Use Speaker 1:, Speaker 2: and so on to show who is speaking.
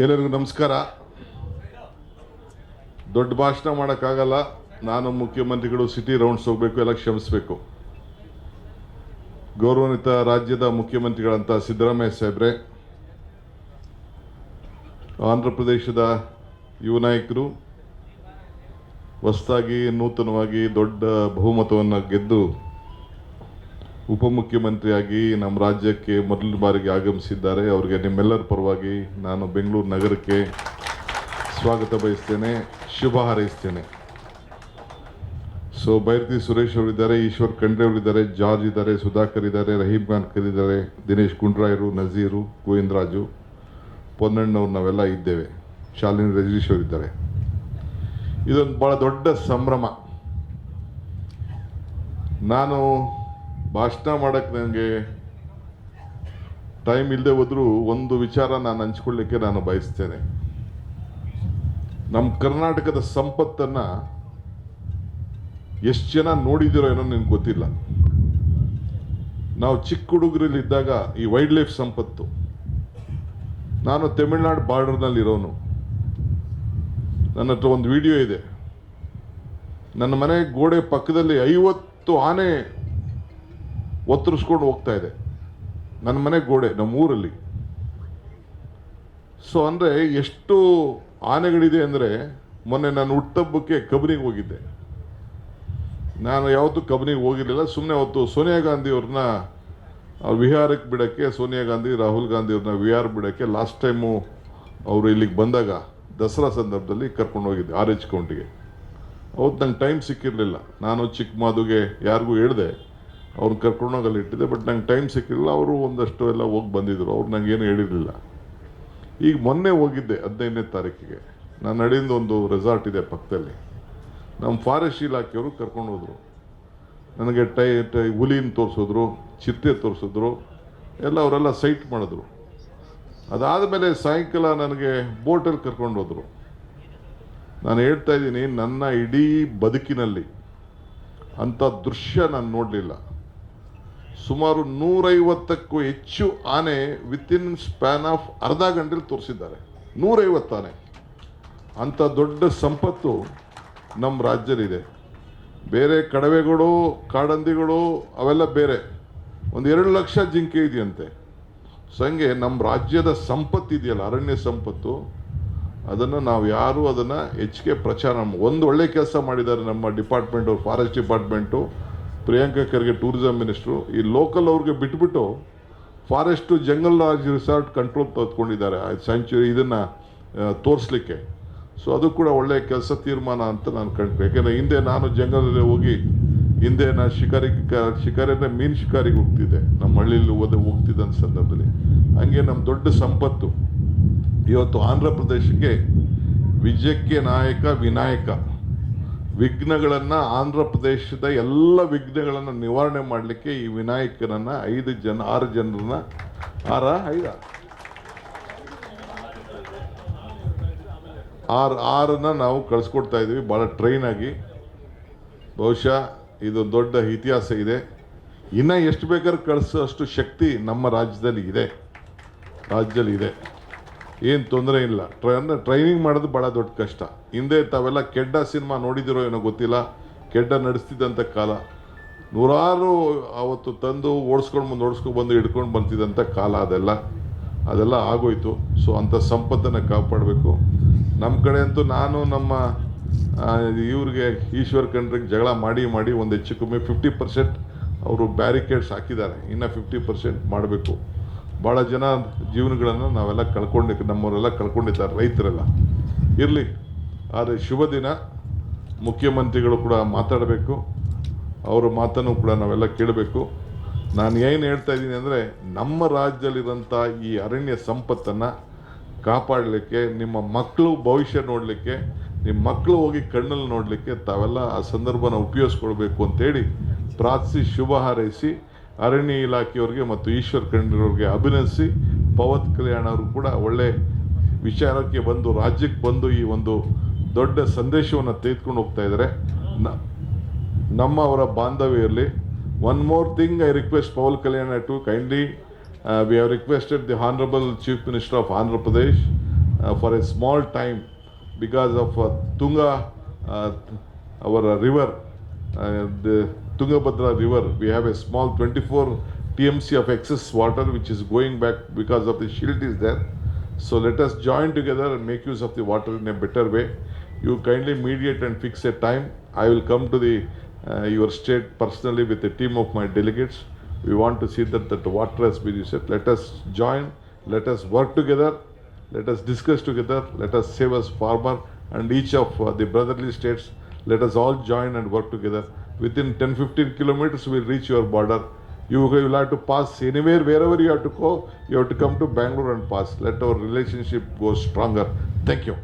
Speaker 1: ಎಲ್ಲರಿಗೂ ನಮಸ್ಕಾರ. ದೊಡ್ಡ ಭಾಷಣ ಮಾಡೋಕ್ಕಾಗಲ್ಲ. ನಾನು ಮುಖ್ಯಮಂತ್ರಿಗಳು ಸಿಟಿ ರೌಂಡ್ಸ್ ಹೋಗಬೇಕು, ಎಲ್ಲ ಕ್ಷಮಿಸಬೇಕು. ಗೌರವಾನ್ವಿತ ರಾಜ್ಯದ ಮುಖ್ಯಮಂತ್ರಿಗಳಂತ ಸಿದ್ದರಾಮಯ್ಯ ಸಾಹೇಬ್ರೆ, ಆಂಧ್ರ ಪ್ರದೇಶದ ಯುವ ನಾಯಕರು, ಹೊಸದಾಗಿ ನೂತನವಾಗಿ ದೊಡ್ಡ ಬಹುಮತವನ್ನು ಗೆದ್ದು ಉಪಮುಖ್ಯಮಂತ್ರಿಯಾಗಿ ನಮ್ಮ ರಾಜ್ಯಕ್ಕೆ ಮೊದಲ ಬಾರಿಗೆ ಆಗಮಿಸಿದ್ದಾರೆ. ಅವರಿಗೆ ನಿಮ್ಮೆಲ್ಲರ ಪರವಾಗಿ ನಾನು ಬೆಂಗಳೂರು ನಗರಕ್ಕೆ ಸ್ವಾಗತ ಬಯಸ್ತೇನೆ, ಶುಭ ಹಾರೈಸ್ತೇನೆ. ಬೈರತಿ ಸುರೇಶ್ ಅವರಿದ್ದಾರೆ, ಈಶ್ವರ್ ಖಂಡ್ರೆ ಅವರಿದ್ದಾರೆ, ಜಾರ್ಜ್ ಇದ್ದಾರೆ, ಸುಧಾಕರ್ ಇದ್ದಾರೆ, ರಹೀಮ್ ಖಾನ್ ಇದ್ದಾರೆ, ದಿನೇಶ್ ಗುಂಡ್ರಾಯರು, ನಜೀರು, ಗೋವಿಂದರಾಜು, ಪೊನ್ನಣ್ಣವ್ರು, ನಾವೆಲ್ಲ ಇದ್ದೇವೆ. ಶಾಲಿನಿ ರಜನೀಶ್ ಅವರಿದ್ದಾರೆ. ಇದೊಂದು ಭಾಳ ದೊಡ್ಡ ಸಂಭ್ರಮ. ನಾನು ಭಾಷಣ ಮಾಡೋಕ್ಕೆ ನನಗೆ ಟೈಮ್ ಇಲ್ಲದೆ ಹೋದರೂ ಒಂದು ವಿಚಾರ ನಾನು ಹಂಚ್ಕೊಳ್ಳಿಕ್ಕೆ ನಾನು ಬಯಸ್ತೇನೆ. ನಮ್ಮ ಕರ್ನಾಟಕದ ಸಂಪತ್ತನ್ನು ಎಷ್ಟು ಜನ ನೋಡಿದಿರೋ ಏನೋ ನಿಮ್ಗೆ ಗೊತ್ತಿಲ್ಲ. ನಾವು ಚಿಕ್ಕ ಹುಡುಗರಲ್ಲಿದ್ದಾಗ ಈ ವೈಲ್ಡ್ ಲೈಫ್ ಸಂಪತ್ತು, ನಾನು ತಮಿಳ್ನಾಡು ಬಾರ್ಡರ್ನಲ್ಲಿ ಇರೋನು. ನನ್ನ ಹತ್ರ ಒಂದು ವಿಡಿಯೋ ಇದೆ. ನನ್ನ ಮನೆ ಗೋಡೆ ಪಕ್ಕದಲ್ಲಿ 50 ಆನೆ ಒತ್ತರಿಸ್ಕೊಂಡು ಹೋಗ್ತಾ ಇದೆ. ನನ್ನ ಮನೆ ಗೋಡೆ, ನಮ್ಮ ಊರಲ್ಲಿ. ಅಂದರೆ ಎಷ್ಟು ಆನೆಗಳಿದೆ ಅಂದರೆ, ಮೊನ್ನೆ ನಾನು ಹುಟ್ಟಹಬ್ಬಕ್ಕೆ ಕಬಿನಿಗೆ ಹೋಗಿದ್ದೆ. ನಾನು ಯಾವತ್ತೂ ಕಬಿನಿಗೆ ಹೋಗಿರಲಿಲ್ಲ. ಸುಮ್ಮನೆ ಅವತ್ತು ಸೋನಿಯಾ ಗಾಂಧಿ ಅವ್ರನ್ನ ವಿಹಾರಕ್ಕೆ ಬಿಡೋಕ್ಕೆ, ಸೋನಿಯಾ ಗಾಂಧಿ ರಾಹುಲ್ ಗಾಂಧಿ ಅವ್ರನ್ನ ವಿಹಾರ ಬಿಡೋಕ್ಕೆ ಲಾಸ್ಟ್ ಟೈಮು ಅವರು ಇಲ್ಲಿಗೆ ಬಂದಾಗ ದಸರಾ ಸಂದರ್ಭದಲ್ಲಿ ಕರ್ಕೊಂಡು ಹೋಗಿದ್ದೆ RH ಕೌಂಟಿಗೆ. ಅವತ್ತು ನಂಗೆ ಟೈಮ್ ಸಿಕ್ಕಿರಲಿಲ್ಲ. ನಾನು ಚಿಕ್ಕ ಮಾದುಗೆ ಯಾರಿಗೂ ಹೇಳಿದೆ, ಅವ್ರನ್ನ ಕರ್ಕೊಂಡೋಗಲ್ಲಿ ಇಟ್ಟಿದ್ದೆ. ಬಟ್ ನಂಗೆ ಟೈಮ್ ಸಿಕ್ಕಿರಲಿಲ್ಲ. ಅವರು ಒಂದಷ್ಟು ಎಲ್ಲ ಹೋಗಿ ಬಂದಿದ್ದರು. ಅವ್ರು ನನಗೇನು ಹೇಳಿರಲಿಲ್ಲ. ಈಗ ಮೊನ್ನೆ ಹೋಗಿದ್ದೆ 15ನೇ ತಾರೀಕಿಗೆ. ನಾನು ನಡೆಯಿಂದ ಒಂದು ರೆಸಾರ್ಟ್ ಇದೆ ಪಕ್ಕದಲ್ಲಿ. ನಮ್ಮ ಫಾರೆಸ್ಟ್ ಇಲಾಖೆಯವರು ಕರ್ಕೊಂಡು ಹೋದರು. ನನಗೆ ಹುಲಿನ ತೋರಿಸಿದ್ರು, ಚಿರತೆ ತೋರಿಸಿದ್ರು, ಎಲ್ಲ ಅವರೆಲ್ಲ ಸೈಟ್ ಮಾಡಿದ್ರು. ಅದಾದಮೇಲೆ ಸಾಯಂಕಾಲ ನನಗೆ ಬೋಟಲ್ಲಿ ಕರ್ಕೊಂಡು ಹೋದರು. ನಾನು ಹೇಳ್ತಾ ಇದ್ದೀನಿ, ನನ್ನ ಇಡೀ ಬದುಕಿನಲ್ಲಿ ಅಂಥ ದೃಶ್ಯ ನಾನು ನೋಡಲಿಲ್ಲ. ಸುಮಾರು 150ಕ್ಕೂ ಹೆಚ್ಚು ಆನೆ ವಿತಿನ್ ಸ್ಪ್ಯಾನ್ ಆಫ್ ಅರ್ಧ ಗಂಟೆಲಿ ತೋರಿಸಿದ್ದಾರೆ. 150 ಆನೆ. ಅಂಥ ದೊಡ್ಡ ಸಂಪತ್ತು ನಮ್ಮ ರಾಜ್ಯದಲ್ಲಿದೆ. ಬೇರೆ ಕಡವೆಗಳು, ಕಾಡಂದಿಗಳು ಅವೆಲ್ಲ ಬೇರೆ. ಒಂದು 2 ಲಕ್ಷ ಜಿಂಕೆ ಇದೆಯಂತೆ. ಹಂಗೆ ನಮ್ಮ ರಾಜ್ಯದ ಸಂಪತ್ತಿದೆಯಲ್ಲ, ಅರಣ್ಯ ಸಂಪತ್ತು, ಅದನ್ನು ನಾವು ಯಾರೂ ಅದನ್ನು ಹೆಚ್ಚಿಗೆ ಪ್ರಚಾರ ಒಂದು ಒಳ್ಳೆ ಕೆಲಸ ಮಾಡಿದ್ದಾರೆ ನಮ್ಮ department, forest department, Priyanka Kharge tourism minister. ಈ ಲೋಕಲ್ ಅವ್ರಿಗೆ ಬಿಟ್ಬಿಟ್ಟು forest jungle Raj resort control ತೆಗೆದುಕೊಂಡಿದ್ದಾರೆ ಸ್ಯಾಂಚುರಿ ಇದನ್ನು ತೋರಿಸ್ಲಿಕ್ಕೆ. ಅದು ಕೂಡ ಒಳ್ಳೆಯ ಕೆಲಸ, ತೀರ್ಮಾನ ಅಂತ ನಾನು ಕಂಡು. ಯಾಕೆಂದರೆ ಹಿಂದೆ ನಾನು ಜಂಗಲಲ್ಲಿ ಹೋಗಿ, ಹಿಂದೆ ನಾನು ಶಿಕಾರಿ ಮೀನು ಶಿಕಾರಿಗೆ ಹೋಗ್ತಿದ್ದೆ, ನಮ್ಮ ಹಳ್ಳಿಯಲ್ಲಿ ಹೋಗ್ತಿದ್ದಂಥ ಸಂದರ್ಭದಲ್ಲಿ. ಹಂಗೆ ನಮ್ಮ ದೊಡ್ಡ ಸಂಪತ್ತು ಇವತ್ತು ಆಂಧ್ರ ಪ್ರದೇಶಕ್ಕೆ ವಿಜಯಕ್ಕೆ ನಾಯಕ ವಿನಾಯಕ. ವಿಘ್ನಗಳನ್ನು, ಆಂಧ್ರ ಪ್ರದೇಶದ ಎಲ್ಲ ವಿಘ್ನಗಳನ್ನು ನಿವಾರಣೆ ಮಾಡಲಿಕ್ಕೆ ಈ ವಿನಾಯಕನನ್ನು 6 ಜನರನ್ನ 6 ನಾವು ಕಳಿಸ್ಕೊಡ್ತಾ ಇದ್ದೀವಿ, ಭಾಳ ಟ್ರೈನ್ ಆಗಿ. ಬಹುಶಃ ಇದು ದೊಡ್ಡ ಇತಿಹಾಸ ಇದೆ. ಇನ್ನೂ ಎಷ್ಟು ಬೇಕಾದ್ರೂ ಕಳಿಸೋ ಅಷ್ಟು ಶಕ್ತಿ ನಮ್ಮ ರಾಜ್ಯದಲ್ಲಿ ಇದೆ. ಏನು ತೊಂದರೆ ಇಲ್ಲ. ಟ್ರೈನಿಂಗ್ ಮಾಡೋದು ಭಾಳ ದೊಡ್ಡ ಕಷ್ಟ. ಹಿಂದೆ ತಾವೆಲ್ಲ ಕೆಡ್ಡ ಸಿನಿಮಾ ನೋಡಿದಿರೋ ಏನೋ ಗೊತ್ತಿಲ್ಲ. ಕೆಡ್ಡ ನಡೆಸ್ತಿದ್ದಂಥ ಕಾಲ, ನೂರಾರು ಅವತ್ತು ತಂದು ಓಡಿಸ್ಕೊಂಡು ಬಂದು ಹಿಡ್ಕೊಂಡು ಬರ್ತಿದ್ದಂಥ ಕಾಲ ಅದೆಲ್ಲ ಆಗೋಯ್ತು. ಅಂಥ ಸಂಪತ್ತನ್ನು ಕಾಪಾಡಬೇಕು. ನಮ್ಮ ಕಡೆ ಅಂತೂ ನಾನು ನಮ್ಮ ಇವ್ರಿಗೆ ಈಶ್ವರ್ ಖಂಡ್ರಿಗೆ ಜಗಳ ಮಾಡಿ ಒಂದು ಹೆಚ್ಚು ಕಮ್ಮಿ 50% ಅವರು ಬ್ಯಾರಿಕೇಡ್ಸ್ ಹಾಕಿದ್ದಾರೆ. ಇನ್ನು 50% ಮಾಡಬೇಕು. ಭಾಳ ಜನ ಜೀವನಗಳನ್ನು ನಾವೆಲ್ಲ ನಮ್ಮವರೆಲ್ಲ ಕಳ್ಕೊಂಡಿದ್ದಾರೆ, ರೈತರೆಲ್ಲ. ಇರಲಿ, ಆದರೆ ಶುಭ ದಿನ. ಮುಖ್ಯಮಂತ್ರಿಗಳು ಕೂಡ ಮಾತಾಡಬೇಕು, ಅವರ ಮಾತನ್ನು ಕೂಡ ನಾವೆಲ್ಲ ಕೇಳಬೇಕು. ನಾನು ಏನು ಹೇಳ್ತಾ ಇದ್ದೀನಿ ಅಂದರೆ, ನಮ್ಮ ರಾಜ್ಯದಲ್ಲಿರೋಂಥ ಈ ಅರಣ್ಯ ಸಂಪತ್ತನ್ನು ಕಾಪಾಡಲಿಕ್ಕೆ, ನಿಮ್ಮ ಮಕ್ಕಳು ಭವಿಷ್ಯ ನೋಡಲಿಕ್ಕೆ, ನಿಮ್ಮ ಮಕ್ಕಳು ಹೋಗಿ ಕಣ್ಣಲ್ಲಿ ನೋಡಲಿಕ್ಕೆ ತಾವೆಲ್ಲ ಆ ಸಂದರ್ಭನ ಉಪಯೋಗಿಸ್ಕೊಳ್ಬೇಕು ಅಂತೇಳಿ ಪ್ರಾರ್ಥಿಸಿ, ಶುಭ ಹಾರೈಸಿ, ಅರಣ್ಯ ಇಲಾಖೆಯವ್ರಿಗೆ ಮತ್ತು ಈಶ್ವರ್ ಖಂಡ್ರೆಯವ್ರಿಗೆ ಅಭಿನಂದಿಸಿ, ಪವನ್ ಕಲ್ಯಾಣ್ ಅವರು ಕೂಡ ಒಳ್ಳೆ ವಿಚಾರಕ್ಕೆ ಬಂದು, ರಾಜ್ಯಕ್ಕೆ ಬಂದು ಈ ಒಂದು ದೊಡ್ಡ ಸಂದೇಶವನ್ನು ತೆಗೆದುಕೊಂಡು ಹೋಗ್ತಾ ಇದ್ದಾರೆ. ಅವರ ಬಾಂಧವ್ಯ ಇರಲಿ. One more thing, I request Pawan Kalyan to kindly we have requested the Honorable Chief Minister of Andhra Pradesh for a small time because of Tunga, our river, the Tungabhadra river. We have a small 24 TMC of excess water which is going back because of the shield is there. So let us join together and make use of the water in a better way. You kindly mediate and fix a time. I will come to your state personally with a team of my delegates. We want to see that the water has been used. Let us join, let us work together, let us discuss together, let us save us farmer and each of the brotherly states. Let us all join and work together. Within 10-15 kilometers, we will reach your border. You will have to pass anywhere, wherever you have to go, you have to come to Bangalore and pass. Let our relationship go stronger. Thank you.